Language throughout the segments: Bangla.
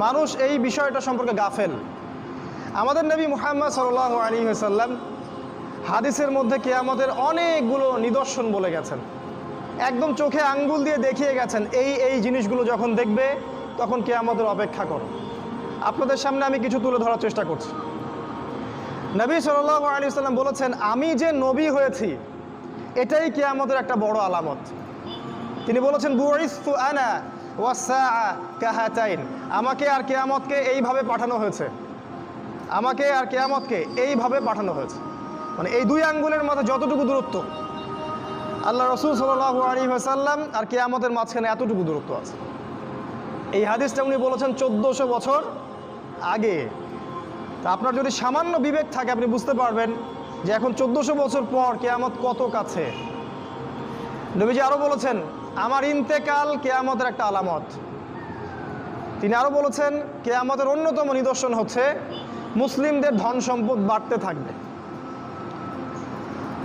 মানুষ এই বিষয়টা সম্পর্কে গাফেল। আমাদের নবী মুহাম্মদ সাল্লাল্লাহু আলাইহি ওয়াসাল্লাম হাদিসের মধ্যে কিয়ামতের অনেকগুলো নিদর্শন বলে গেছেন, একদম চোখে আঙ্গুল দিয়ে দেখিয়ে গেছেন এই জিনিসগুলো যখন দেখবে তখন কিয়ামতের অপেক্ষা করো। আপনাদের সামনে আমি কিছু তুলে ধরার চেষ্টা করছি। নবী সাল্লাল্লাহু আলাইহি ওয়াসাল্লাম বলেছেন, আমি যে নবী হয়েছি এটাই কিয়ামতের একটা বড় আলামত। তিনি বলেছেন, বুইসতু আনা ওয়াসসাআ কাহাতাইন, আমাকে আর কিয়ামতকে এইভাবে পাঠানো হয়েছে, আমাকে আর কিয়ামতকে এইভাবে পাঠানো হয়েছে। মানে এই দুই আঙ্গুলের মধ্যে যতটুকু দূরত্ব, আল্লাহ রাসূল সাল্লাল্লাহু আলাইহি ওয়াসাল্লাম আর কিয়ামতের মাঝখানে এতটুকু দূরত্ব আছে। এই হাদিসটা উনি বলেছেন 1400 বছর আগে। তা আপনার যদি সামান্য বিবেক থাকে আপনি বুঝতে পারবেন যে এখন 1400 বছর পর কিয়ামত কত কাছে। নবীজি আরও বলেছেন, আমার ইন্তেকাল কিয়ামতের একটা আলামত। তিনি আরও বলেছেন, কিয়ামতের অন্যতম নিদর্শন হচ্ছে মুসলিমদের ধন সম্পদ বাড়তে থাকবে।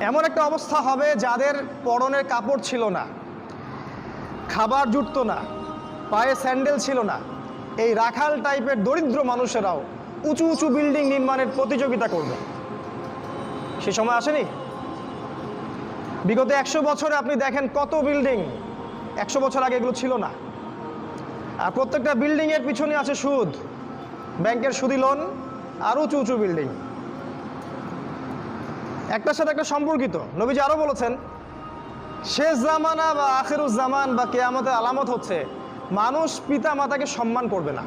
এমন একটা অবস্থা হবে যাদের পরনের কাপড় ছিল না, খাবার জুটত না, পায়ে স্যান্ডেল ছিল না, এই রাখাল টাইপের দরিদ্র মানুষেরাও উঁচু উঁচু বিল্ডিং নির্মাণের প্রতিযোগিতা করবে। সে সময় আসেনি? বিগত 100 বছরে আপনি দেখেন কত বিল্ডিং, 100 বছর আগে এগুলো ছিল না। আর প্রত্যেকটা বিল্ডিংয়ের পিছনে আছে সুদ, ব্যাংকের সুদি লোন আর উঁচু উঁচু বিল্ডিং, একটার সাথে একটা সম্পর্কিত। নবীজি আরও বলেছেন, শেষ জামানা বা আখিরুজ জামান বা কিয়ামতের আলামত হচ্ছে মানুষ পিতা মাতাকে সম্মান করবে না।